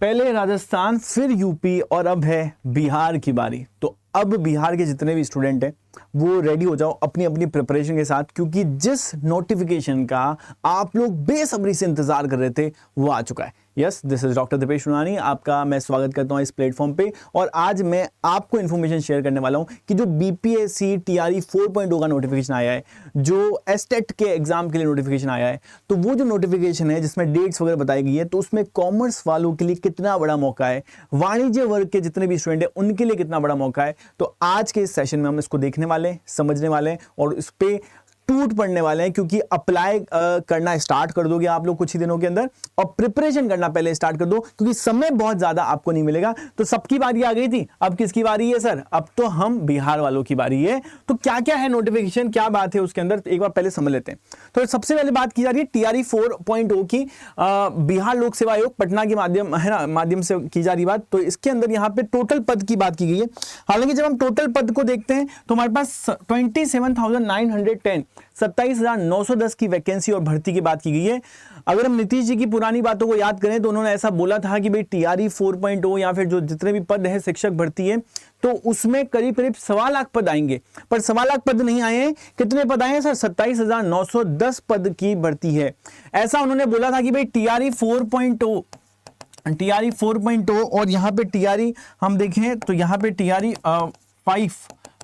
पहले राजस्थान, फिर यूपी और अब है बिहार की बारी। तो अब बिहार के जितने भी स्टूडेंट हैं वो रेडी हो जाओ अपनी अपनी प्रिपरेशन के साथ, क्योंकि जिस नोटिफिकेशन का आप लोग बेसब्री से इंतजार कर रहे थे वो आ चुका है। Yes, this is doctor Deepesh Sunani, आपका मैं स्वागत करता हूं इस प्लेटफॉर्म पे। और आज मैं आपको इन्फॉर्मेशन शेयर करने वाला हूं कि जो बीपीएससी टीआरई 4.0 का नोटिफिकेशन आया है, जो एस्टेट के एग्जाम के लिए नोटिफिकेशन आया है, तो वो जो नोटिफिकेशन है जिसमें डेट्स वगैरह बताई गई है, तो उसमें कॉमर्स वालों के लिए कितना बड़ा मौका है, वाणिज्य वर्ग के जितने भी स्टूडेंट है उनके लिए कितना बड़ा मौका है। तो आज के इस सेशन में हम इसको देखने वाले हैं, समझने वाले हैं और इस पे टूट पड़ने वाले हैं, क्योंकि अप्लाई करना स्टार्ट कर दोगे आप लोग कुछ ही दिनों के अंदर, और प्रिपरेशन करना पहले स्टार्ट कर दो, क्योंकि समय बहुत ज्यादा आपको नहीं मिलेगा। तो सबकी बारी आ गई थी, अब किसकी बारी है सर? अब तो हम बिहार वालों की बारी है। तो क्या क्या है नोटिफिकेशन, क्या बात है उसके अंदर, एक बार पहले समझ लेते हैं। तो सबसे पहले बात की जा रही है टीआरई 4.0 की, बिहार लोक सेवा आयोग पटना के माध्यम है ना, माध्यम से की जा रही बात। तो इसके अंदर यहाँ पे टोटल पद की बात की गई है। हालांकि जब हम टोटल पद को देखते हैं तो हमारे पास 27,910 27,910 की वैकेंसी और भर्ती की बात की गई है। अगर हम नीतीश जी की पुरानी बातों को याद करें तो उन्होंने ऐसा बोला था कि भाई टीआरई 4.0 या फिर जो जितने भी पद है शिक्षक भर्ती है, तो उसमें करीब करीब 1.25 लाख पद आएंगे। पर 1.25 लाख पद नहीं आए हैं। कितने पद आए हैं सर? 27,910 पद की भर्ती है। ऐसा उन्होंने बोला था कि भाई टीआरई 4.0 और यहाँ पे टीआरई हम देखें तो यहाँ पे टीआरई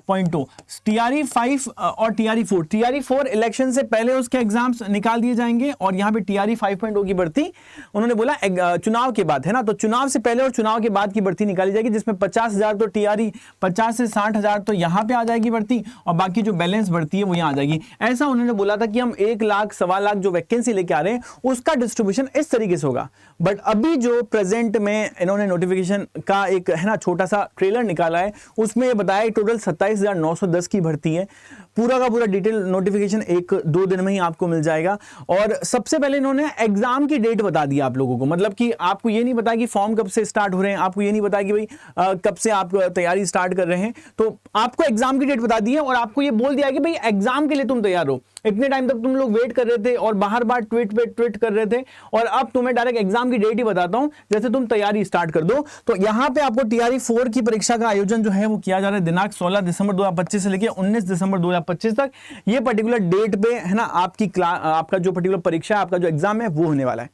5.0, टीआरई 5 और टीआरई 4, टीआरई 4 इलेक्शन से पहले उसके एग्जाम्स निकाल दिए जाएंगे, और यहाँ पे टीआरई 5.0 की भर्ती उन्होंने बोला चुनाव के बाद है ना, तो चुनाव से पहले और चुनाव के बाद की भर्ती निकाली जाएगी, जिसमें 50,000 तो टीआरई, 50 से 60,000 तो यहाँ पे आ जाएगी भर्ती, और बाकी जो बैलेंस भर्ती है वो यहाँ आ जाएगी। ऐसा उन्होंने बोला था कि हम 1 लाख 1.25 लाख जो वैकेंसी लेके आ रहे हैं उसका डिस्ट्रीब्यूशन इस तरीके से होगा। बट अभी जो प्रेजेंट में इन्होंने नोटिफिकेशन का एक है ना छोटा सा ट्रेलर निकाला है, उसमें बताया टोटल 27,910 की भर्ती है। पूरा का पूरा डिटेल नोटिफिकेशन 1-2 दिन में ही आपको मिल जाएगा। और सबसे पहले इन्होंने एग्जाम की डेट बता दी आप लोगों को, मतलब कि आपको ये नहीं बताया कि फॉर्म कब से स्टार्ट हो रहे हैं, आपको ये नहीं बताया कि भाई कब से आप तैयारी स्टार्ट कर रहे हैं, तो आपको एग्जाम की डेट बता दी है और आपको ये बोल दिया कि भाई एग्जाम के लिए तुम तैयार हो। इतने टाइम तक तुम लोग वेट कर रहे थे और बार बार ट्वीट पे ट्वीट कर रहे थे, और अब तुम्हें डायरेक्ट एग्जाम की डेट ही बताता हूं, जैसे तुम तैयारी स्टार्ट कर दो। तो यहां पे आपको टीआरई 4 की परीक्षा का आयोजन जो है वो किया जा रहा है दिनांक 16 दिसंबर 2025 से लेकर 19 दिसंबर 2025 तक। ये पर्टिकुलर डेट पे है ना आपका जो पर्टिकुलर परीक्षा है, आपका जो एग्जाम है वो होने वाला है।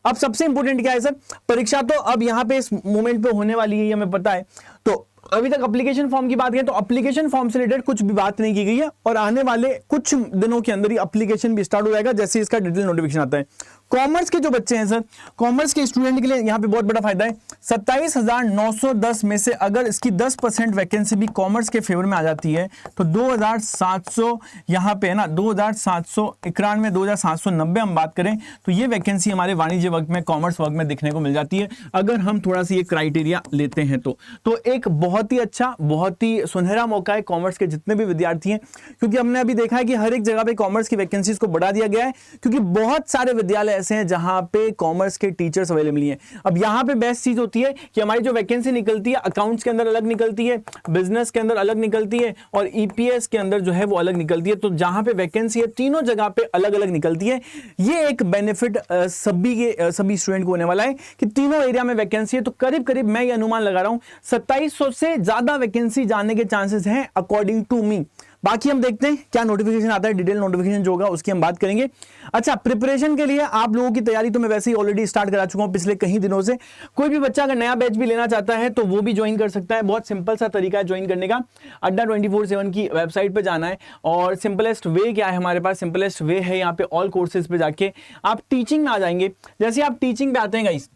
अब सबसे इंपॉर्टेंट क्या है सर? परीक्षा तो अब यहां पे इस मोमेंट पे होने वाली है, ये हमें पता है। तो अभी तक एप्लीकेशन फॉर्म की बात करें तो एप्लीकेशन फॉर्म से रिलेटेड कुछ भी बात नहीं की गई है, और आने वाले कुछ दिनों के अंदर ही एप्लीकेशन भी स्टार्ट हो जाएगा जैसे इसका डिटेल नोटिफिकेशन आता है। कॉमर्स के जो बच्चे हैं सर, कॉमर्स के स्टूडेंट के लिए यहाँ पे बहुत बड़ा फायदा है। 27,910 में से अगर इसकी 10% वैकेंसी भी कॉमर्स के फेवर में आ जाती है तो 2,700 यहाँ पे है ना, 2,791 2,790 हम बात करें तो ये वैकेंसी हमारे वाणिज्य वर्ग में, कॉमर्स वर्ग में दिखने को मिल जाती है, अगर हम थोड़ा सा ये क्राइटेरिया लेते हैं तो एक बहुत ही अच्छा, बहुत ही सुनहरा मौका है कॉमर्स के जितने भी विद्यार्थी हैं, क्योंकि हमने अभी देखा है कि हर एक जगह पे कॉमर्स की वैकेंसीज को बढ़ा दिया गया है, क्योंकि बहुत सारे विद्यालय ऐसे हैं जहां पे कॉमर्स के टीचर्स अवेलेबल नहीं है। अब यहां पे बेस्ट चीज होती है कि हमारी जो वैकेंसी निकलती है अकाउंट्स के अंदर अलग निकलती है, बिजनेस के अंदर अलग निकलती है, और ईपीएस के अंदर जो है वो अलग निकलती है। तो जहां पे वैकेंसी है तीनों जगह पे अलग अलग निकलती है। ये एक बेनिफिट सभी स्टूडेंट को होने वाला है कि तीनों एरिया में वैकेंसी है। तो करीब करीब मैं ये अनुमान लगा रहा हूं 2700 से ज्यादा वैकेंसी जाने के चांसेस हैं अकॉर्डिंग टू मी। बाकी हम देखते हैं क्या नोटिफिकेशन आता है, डिटेल नोटिफिकेशन जो होगा उसकी हम बात करेंगे। अच्छा, प्रिपरेशन के लिए आप लोगों की तैयारी तो मैं वैसे ही ऑलरेडी स्टार्ट करा चुका हूं पिछले कई दिनों से। कोई भी बच्चा अगर नया बैच भी लेना चाहता है तो वो भी ज्वाइन कर सकता है। बहुत सिंपल सा तरीका है ज्वाइन करने का। अड्डा 24/7 की वेबसाइट पे जाना है, और सिंपलेस्ट वे क्या है हमारे पास? सिंपलेस्ट वे है यहाँ पे ऑल कोर्सेज पे जाके आप टीचिंग में आ जाएंगे। जैसे आप टीचिंग पे आते हैं गाइस,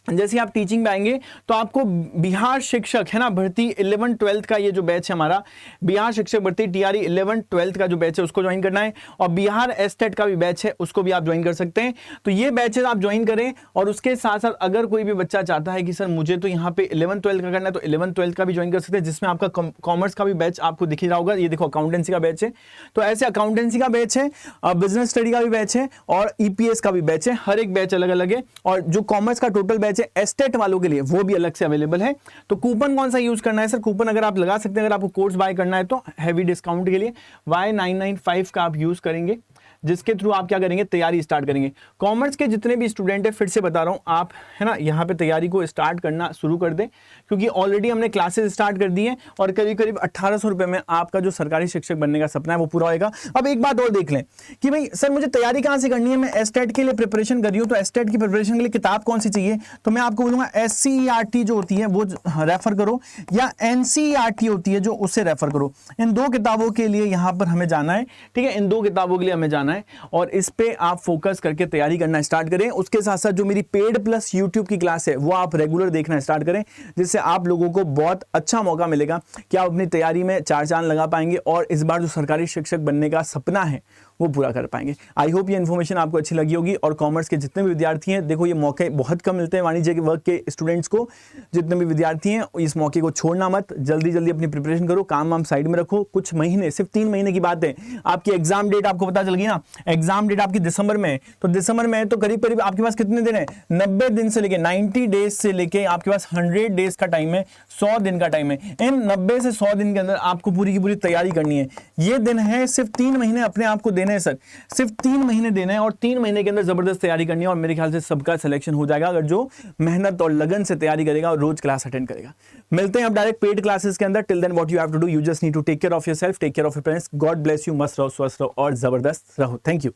जैसे आप टीचिंग में आएंगे तो आपको बिहार शिक्षक है ना भर्ती 11-12 का ये जो बैच है हमारा, बिहार शिक्षक भर्ती टीआरई 11-12 का जो बैच है उसको ज्वाइन करना है, और बिहार एस्टेट का भी बैच है उसको भी आप ज्वाइन कर सकते हैं। तो ये बैचेस आप ज्वाइन करें, और उसके साथ साथ अगर कोई भी बच्चा चाहता है कि सर मुझे तो यहाँ पे 11-12 का करना है तो 11-12 का भी ज्वाइन कर सकते हैं, जिसमें आपका कॉमर्स का भी बैच आपको दिख ही रहा होगा। ये देखो अकाउंटेंसी का बैच है, तो ऐसे अकाउंटेंसी का बैच है, बिजनेस स्टडी का भी बैच है, और ईपीएस का भी बैच है। हर एक बैच अलग अलग है, और जो कॉमर्स का टोटल बैच है एस्टेट वालों के लिए वो भी अलग से अवेलेबल है। तो कूपन कौन सा यूज करना है सर? कूपन अगर आप लगा सकते हैं, अगर आपको कोर्स बाय करना है तो हैवी डिस्काउंट के लिए Y995 का आप यूज करेंगे। जिसके थ्रू आप क्या करेंगे, तैयारी स्टार्ट करेंगे। कॉमर्स के जितने भी स्टूडेंट है, फिर से बता रहा हूं, आप है ना यहाँ पे तैयारी को स्टार्ट करना शुरू कर दें, क्योंकि ऑलरेडी हमने क्लासेस स्टार्ट कर दी है और करीब करीब 1800 रुपए में आपका जो सरकारी शिक्षक बनने का सपना है वो पूरा होगा। अब एक बात और देख लें कि भाई सर मुझे तैयारी कहां से करनी है, मैं एसटेट के लिए प्रिपरेशन कर रही हूं, तो एसटेट की प्रिपरेशन के लिए किताब कौन सी चाहिए, तो मैं आपको बोलूंगा SCERT जो होती है वो रेफर करो, या NCERT होती है जो उससे रेफर करो। इन दो किताबों के लिए यहां पर हमें जाना है, ठीक है, इन दो किताबों के लिए हमें जाना है और इस पे आप फोकस करके तैयारी करना स्टार्ट करें। उसके साथ साथ जो मेरी पेड प्लस यूट्यूब की क्लास है वो आप रेगुलर देखना स्टार्ट करें, जिससे आप लोगों को बहुत अच्छा मौका मिलेगा कि आप अपनी तैयारी में चार चांद लगा पाएंगे और इस बार जो सरकारी शिक्षक बनने का सपना है वो पूरा कर पाएंगे। आई होप ये इन्फॉर्मेशन आपको अच्छी लगी होगी। और कॉमर्स के जितने भी विद्यार्थी हैं, देखो ये मौके बहुत कम मिलते हैं वाणिज्य के वर्ग के स्टूडेंट्स को। जितने भी विद्यार्थी हैं इस मौके को छोड़ना मत, जल्दी जल्दी अपनी प्रिपरेशन करो, काम वाम साइड में रखो। कुछ महीने, सिर्फ 3 महीने की बात है, आपकी एग्जाम डेट आपको पता चल गई ना, एग्जाम डेट आपकी दिसंबर में है, तो दिसंबर में है तो करीब करीब आपके पास कितने दिन है, 90 दिन से लेके 90 डेज से लेके आपके पास 100 डेज का टाइम है, 100 दिन का टाइम है। इन 90 से 100 दिन के अंदर आपको पूरी की पूरी तैयारी करनी है। ये दिन है सिर्फ 3 महीने अपने आप को देने हैं सर, सिर्फ 3 महीने देने हैं और 3 महीने के अंदर जबरदस्त तैयारी करनी है और मेरे ख्याल से सबका सिलेक्शन हो जाएगा अगर जो मेहनत और लगन से तैयारी करेगा और रोज क्लास अटेंड करेगा। मिलते हैं अब डायरेक्ट पेड क्लासेस के अंदर। Till then what you have to do, you just need to take care of yourself, take care of your parents, God bless you, मस्त रहो, स्वस्थ रहो और जबरदस्त रहो। Thank you.